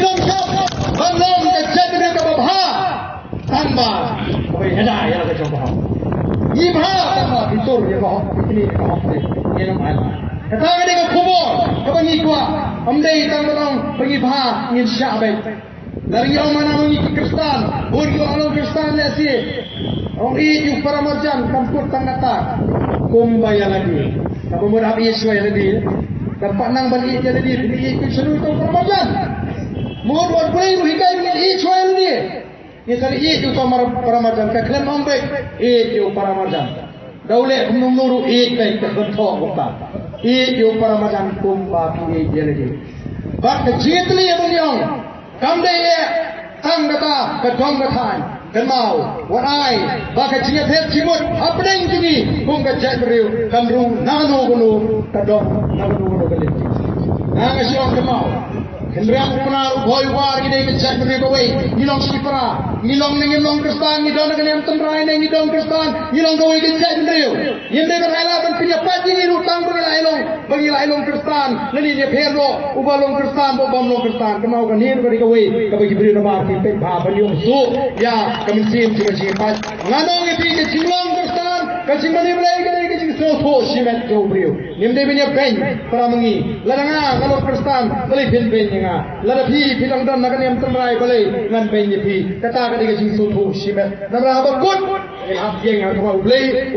Belum kejadian ke babha tanpa berhedai yang ke coba. Ibha tanpa fitur yang kau ini kau ini nama. Kata ini ke kubur, kebangi kuat. Amdai tanpa pengibha insya Allah. Dari yang mana mengikuti Kristen, orang Kristen nasi. Orang ini para marjan kampur tanggata. Kumbaya lagi. Kamu mudah Yesus lagi. Dapat nang balik dia lagi. Ini ikut seluruh para marjan. Mohon buat boleh hikai dengan Israel ni. Ini kali itu para marjan. Keklan ombek itu para marjan. Daulek menunggu itu kebentuk kita. Itu para marjan kumpa ini dia lagi. Bak kejitli yang menyong. Kamdaya tang kata kedong ketan. Kenal, warai, bak kejit het cimut. Apa yang tinggi? Kung kejat beriu. Kamrung nanu gunu kedong nanu gunu kelit. Nang siang kenal. Kendriang penar boy war gini kejat beriu kawai. Nilong sipra, nilong nilong Kristen, nilong dengan tentrai nilong Kristen, nilong kawai kejat beriu. Yang dia berhalangan penyapat ini rutang pengilah ilong Kristen. Lalu dia perlo ubalong Kristen, ubamlong Kristen. Kemau kan ini beri kawai kabagi beriu nama kita bahapan yung su ya kami sim pas. Nganong itu kecilong Kristen, kecil mana boleh kecil so simet jauh beriu. Nimde punya pen para mengi. Ladang kalau Kristen boleh pen nga. Lada pi pilang dan nakan yang tentrai boleh ngan pen pi. Kata kata kecil so simet. Nampak apa good? Yang yang aku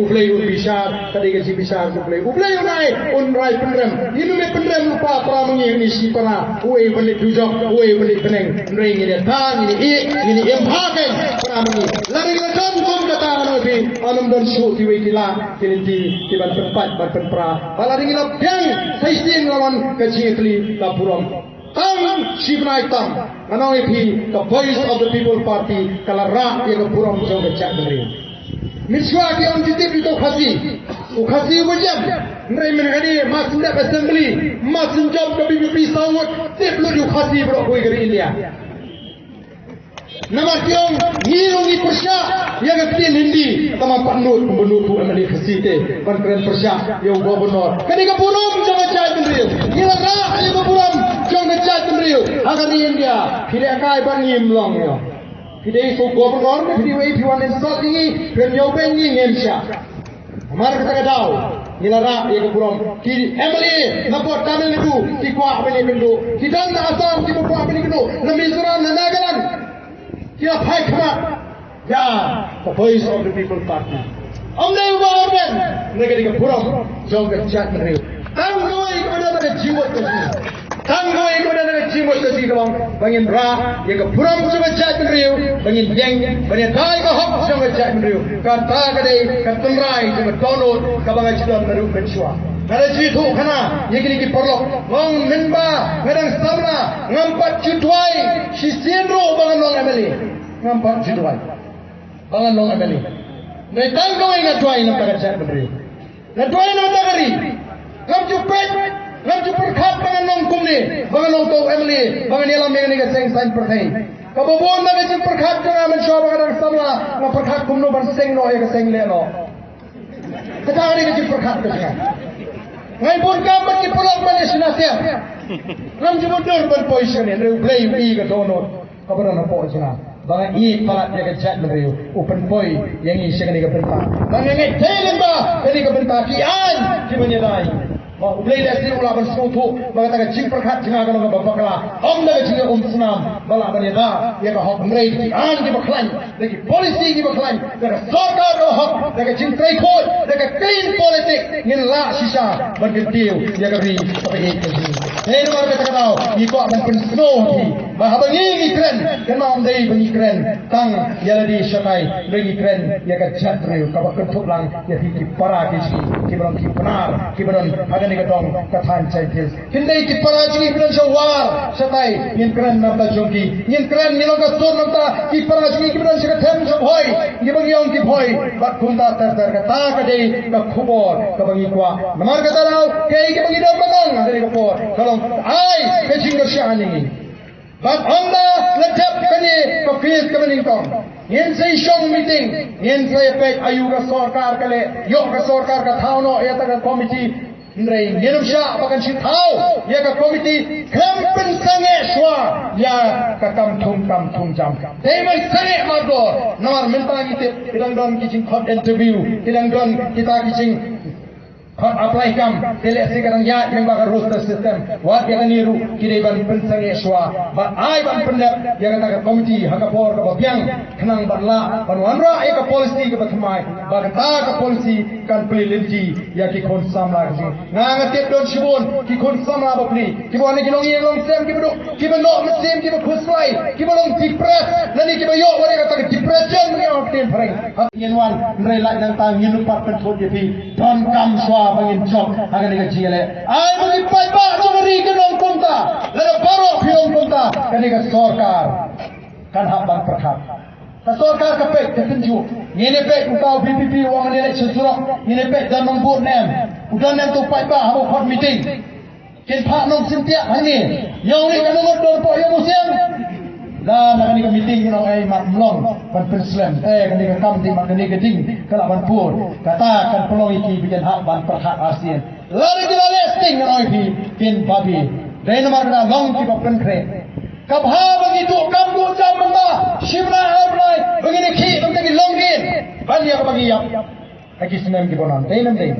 ublay bisa. Tadi kecil bisa ublay unai unrai pendrem. Ini me pendrem lupa para mengi ini si para. Uai boleh dujok, uai boleh peneng. Ring ini tang ini empakan para mengi. Lari lekan pun kata anu pi. Anum dan su tiwi kila kilinti tiban tempat berpenpra. Balari ngilap yang saising lawan kecil kli kapuram. Tang sibnai tang. Anong ipi the voice of the people party kalara yang kapuram jong kecak dari. Miswa ki on titip itu khasi wajib. Nrai menghadi masin dak assembly, masin job ke BBP sawut, tip lu khasi bro koi dari India. Nama tiong ngirungi persya yang kecil hindi sama panut pembunuh tu amali khasite pantren persya yang gubernur. Kani kapuram jong kecak dari. Ngilara yang kapuram jong kecak dari. Agar di India tidak kai bangim long yo. Tidak so gubernur tidak wei piwan insult ini penyau bengi ngemsya. Mari kita tahu nilara yang kapuram ki emali napot Tamil Nadu ki kuah beli bendu ki dan Assam ki kuah beli bendu Mizoram Nagaland kita fight kena ya the voice of the people party amne ubaran mereka di kapuram jong kecak mereka tanggoi kepada jiwa tanggoi kepada jiwa sesi kawang bangin ra yang kapuram jong kecak mereka bangin yang bangin dai ka hok jong kecak mereka kata kadai katungrai jong donor kabangai sidon meru pensua ada jitu kana yang kini perlu ngong menba ngadang samna ngampat jituai si senro bangan long ameli ngampat jituai bangan long ameli netang kau ingat tuai nam tak cak beri natuai nam tak beri ngam jupet ngam juperkat bangan long kumni bangan long tau ameli bangan yelam yang ni keseng sain pertai kabobon nak juperkat kena mensyaw bangan samna ngam perkat kumno ban seng no ya keseng leno kata ni juperkat keseng ngai pun kamat ki pelak balik senasya. Ram jumudor ban poison ni replay pi ke donor. Kabar na po sina. Bang i palat dia kejat meriu. Open poi yang i sekali ke benta. Bang ngai telen ba kali ke benta ki an ki menyedai. Mau play lesi ulah ban skutu bang ta jing perkat jinga kan ba bakla. Om da jinga senam bala ban ya ya ka hok mrei ki an ki baklan. Lagi polisi ki baklan. Ka sarkar ro hok lagi jing trai khoi lagi clean politics ngin la sisa ban ketiu ya ka ri sampai ke sini. Hei luar kata kau, iko akan penuh di. Bahawa ini keren, kenal dari bagi keren. Tang ya lagi syakai, bagi keren ya kejat real. Kau kentuk lang ya hiki para kisi, kiberon kipenar, kiberon agan ni ketong katan caitis. Hindai kipara jini kiberon syawar, syakai yang keren nampak jongki, yang keren ni lokas tur nampak kipara jini kiberon syakatem syabhoi, kibang yang kibhoi, bak kunta ter kata kadai kakubor, kabang ikwa. Namar kata rau, kay kibang idam manang, ada ni kapor. Kalau ai kecing kesyani bab anda lecap kani kafis kemeningkong yen sei shong meeting yen sei pek ayu ka sarkar kale yo ka sarkar ka thauno ya ta komiti ndrei yenum sha bakan si thau ya ka komiti kampen sange shwa ya kam thung jam teman sane magor nomor mentang itu kidang don kicing khot interview kidang don kita kicing apply kam tele sekarang ya yang bakal roster system wat yang niru kini ban pensang eswa ba ai ban pendap yang kata komiti hakapor ka biang kenang barla ban wanra eka policy ka bathmai ba ta ka policy kan pelinti ya ki kon samla ki ngang tep don shibon ki kon samla ba pli ki bo ne ki long ye long sem ki bo ki bo no sem ki bo khuswai ki bo long depress nani ki bo yo wari ka ta depression ni on ten phreng yen wan nrai lai nang ta ngin pat pen thot ye pi don kam swa bangin job agan ni ka jile ai bagi pai ba no ri ke long konta la baro phiong konta kani ka sarkar kan hak ban perkhat ta sarkar ka pek tenju ngene pek ukau PPP wang ni election surok ngene pek dan nombor nem udan nem tu pai ba ha khot meeting ken phak nong sintia hangi yang ni kan ngot dor po yo musiang dan nak ni ka meeting you know ai mak mlong ban penslam kan ni ka kam di mak ni ka ding kala ban pur kata kan pelong iki bikin hak ban perhak ASEAN lari kita listing oi pi kin babi dai nomor da long ki ba pen kre kabha begitu kam du jam benda shimna apply begini ki bagi long din ban ya bagi yap lagi senem ki bonan dai nam dai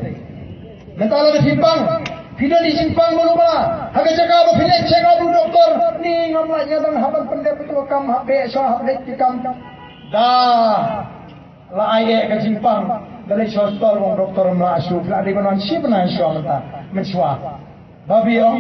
mentala da timpang Tidak disimpang meluma. Haga jaga apa pilih cek abu doktor. Ni ngamlanya dan haban pendek itu kam habis sah habis kam. Dah, la ayek ke simpang. Dari hospital wong doktor melasuk. La di konon sipna insya Allah mensuah. Babi om.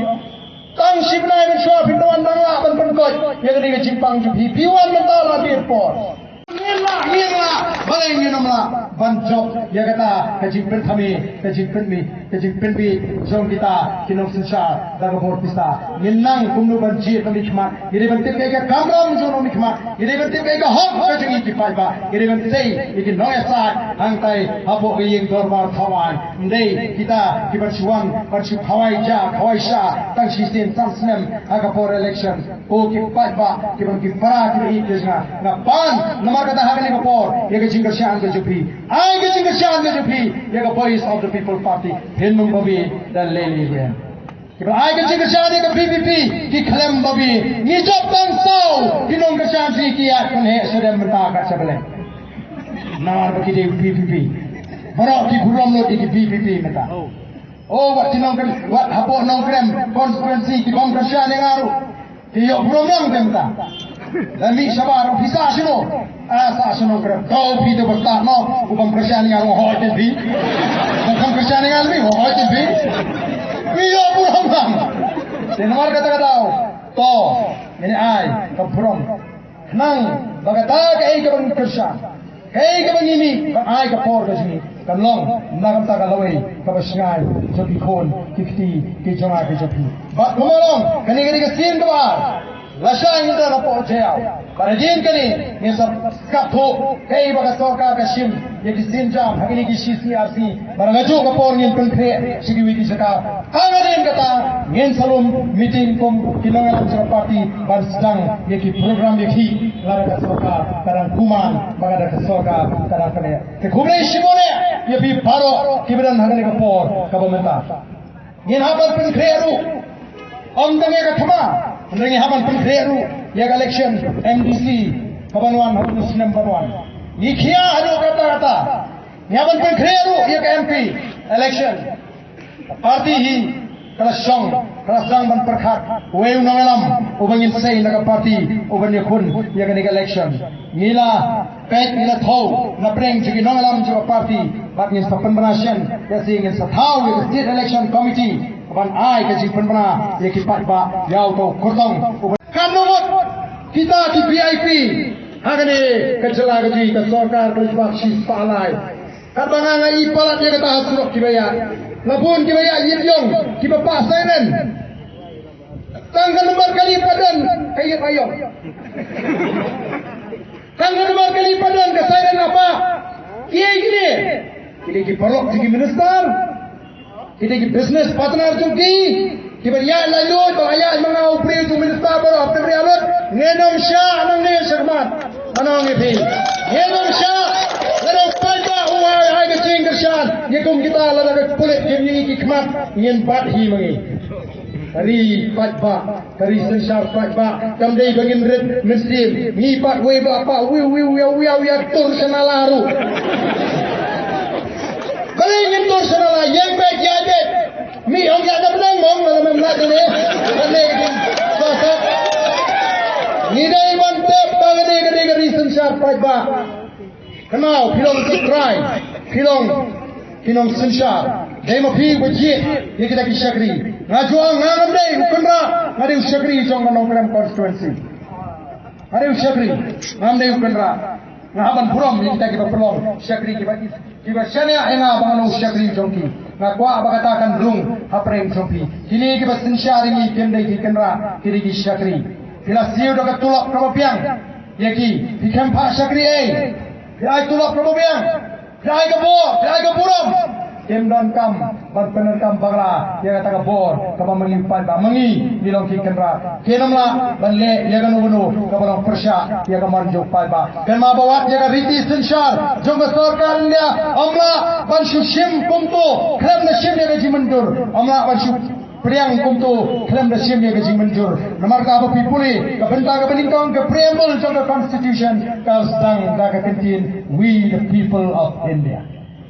Tang sipna mensuah pintuan tangga ban penkot. Yang di ke simpang jupi. Piwan mentala di airport. Ngira, balai nginomla banjok ya kata kejimpen kami kejimpen bi zong kita kinong sensa daga bor pista nginang kumnu banjir kami khmat ire ban tip ka kamram jono mi khmat ire ban tip ka hok ka jingi ki pai ba ire ban sei iki noya sa hang tai hapo ke yeng dorbar thawan ndei kita ki bersuang bersu khawai ja khawai sha tang sistem sam snem aga for election o ki pai ba ki ban ki para ki i jesna na pan nomor kata hakani ko por ye ke jinga shan ke jupi ai ke jinga shan ke jupi ye ke voice of the people party hinung babi dan leli ben ki ai ke jinga shan ke PPP ki khlem babi ni job tang sau hinung ke shan si ki at kun he sedem menta ka sebele nawar bagi de PPP barok ki guram lo di PPP meta oh wat tinong kan wat hapo nong krem konferensi ki bom ka shan ngaru ki yo program temta dan mi sabar ofisa sino asa sino kerap kau pi tu besar no bukan kerjaan yang orang hoy TV bukan kerjaan yang almi hoy TV biar buram bang dan nomor kata-kata to ini ai keburam nang bagata ke bang kerjaan ke bang ini ai ke por ke sini kan long nagam ta kalawai ke basngai jopi khon kifti ke jama ke jopi bat ngomong kani ke sin ke bar Lasha kita dapat jauh. Pada jin kini, ni sab kapho, kei baga sorka kasim, ye kisin jam, hari ni kisi CRC, barangaju kapor ngin penkre, sigi widi seka. Kangarin kata, ngin salum meeting kom kinongan acara parti, ban sedang ye ki program ye ki, lara ka sorka, karang kuman, baga da sorka, karang kene. Ke kubre shimone, ye bi paro, kiberan hari ni kapor, kabamenta. Ngin haban penkre ru, om tangi kathma. Mendengi haban penkreru ya election MDC kabanwan harus number 1 nikia adu kata-kata ni haban penkreru ya MP election parti hi kelasong ban perkhat weu nangalam ubangin sei naga parti ubangin kun ya election nila pet nila thau na preng jigi nangalam jo parti bakni sapan banasian ya singin sathau ya state election committee ban ai ke jimpen bana ye ki pat ba yau to kurtong kan nomor kita di VIP hagane kecela gaji ke sarkar berjibak sis palai kan banganga ipalat ye kata hasurok kibaya labun kibaya yidyong ki bapa sainen tanggal nomor kali padan kayat ayong tanggal nomor kali padan ke sainen apa kiai gini ki perok sigi minister kita ki business partner chunki ki bariya lalu bahaya mga upre tu minister baro apne rialut ngenom sha anang ne sermat anang ipi ngenom sha laro pada uai ai ke cing kershan yekum kita lada ke kulit kimi ki khmat ngin bat hi mangi Kari patba, kari sensar patba, kamdai bagin red mesin, ni pat we bapa, we tur senalaru. Balingin tur senala, yang baik yadet. Mi ong ya dabdang mong malam nak ni. Kali pasal. Ni dai mantap bagani kari sensar patba. Kenal pilong subscribe, pilong sensar. Dai mapi wajib, ye kita kisakri. Ngajuang ngam dai ukundra, ngadi usakri jong nongkram constituency. Ngadi usakri, ngam dai ukundra. Ngaban puram ye kita pelong usakri kiba syania enga bangan usakri jongki. Ngakwa abakatakan rung hapreng jongki. Kini kiba sensar ini kendai kikendra kiri kisakri. Bila siu doka tulak kamopiang, yaki dikempa sakri Pilai tulak kamopiang, pilai keburam. Kemdan kam, berpener kam bagla, dia kata kabor, kama mengimpan ba, mengi, nilong kikendra. Kenamla, banle, dia kan ubunu, kabarang persya, dia kan marjuk palba. Kema bawat, dia kan riti sensar, jom besarkan dia, amla, bansu sim kumtu, krem na sim dia gaji mendur, amla bansu priang kumtu, krem na sim dia gaji mendur. Nomor ka apa pipuli, kabenta ka beningkong, ka preamble, jom the constitution, ka sedang, ka kentin, we the people of India.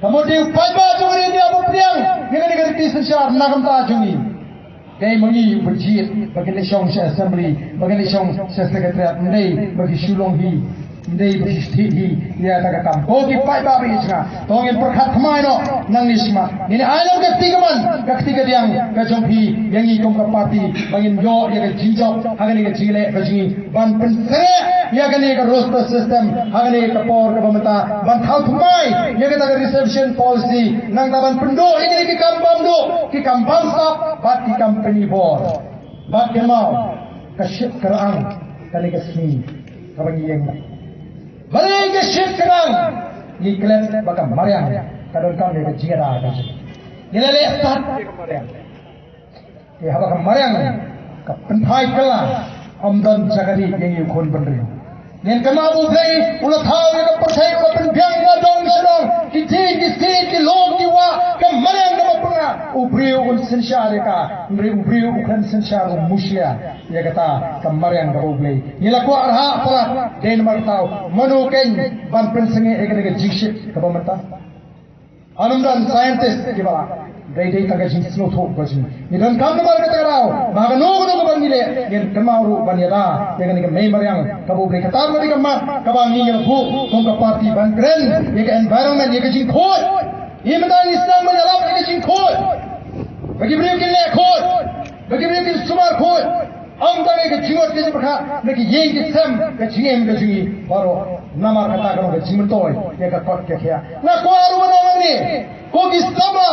Kemudian palba jumri dia apa priang dengan negara sensar nakam ta jungi kai mengi berjit bagi lesong assembly bagi lesong secretariat ndai bagi sulong hi ndai bagi stihi dia tak kam bogi palba bisna tongin perkhat mai no nang nisma ini alam ketiga diang kajonghi yang i kom ka parti bangin yo ya ka jinjok hagani ka jile bagi ban pensere ya gani ka roster system hagani ka por ka pemeta ban thau thumai ya ka reception policy nang taban pendo ini ki kambam stop bat ki company board bat kemau ka ship kerang kali ka sini ka bagi yang balik ka ship kerang ni klan baka mariang kadon kam ni ka jira ka nilale start ka mariang ya baka mariang ka penthai kala amdan jagari yang yukon bandri Nen kemabu play ulah tahu yang percaya ulah penbiang ngadong ngadong ki long diwa kemarang nama pernah ubriu un sensare ka ubriu kan sensare musia ya kata kemarang kabu play nila ko arha pala den martau manu ken ban pensenge egere jikship kabu mata anumdan scientist ki bala dai taga jin snow thok gaji ni dan kam namar ka tarao maga no ban nile gen kamaru banyada ya ni mai maryang kabu bre katar mari kamma kabang ni bu kong ka party ban kren ye environment ye jin khoi ye madan islam ban alap ye jin khoi bagi bre ke le khoi bagi bre ke sumar khoi am tane ke jiwat ke pakha neki ye ke sam ke jingem ke jingi baro namar kata ka ke jimtoy ye ka kot ke khia na ko aru ban ni ko kisama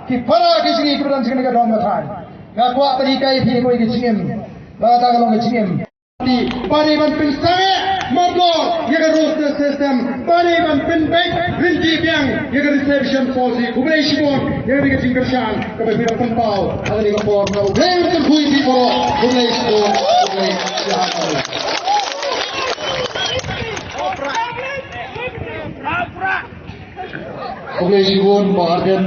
ki para ke jingi ke dan jingi ka dom thai ga ko apni kai phi ko ke jingem ba ta ka ke jingem di pare ban pin sange margo ye ka roster system pare ban pin back rinji biang ye ka reception policy kubai shibon ye ka jingi shan ka ba pira pun pau agni ka por na ublei ke hui bi ko kubai shibon kubai shibon kubai shibon bahagian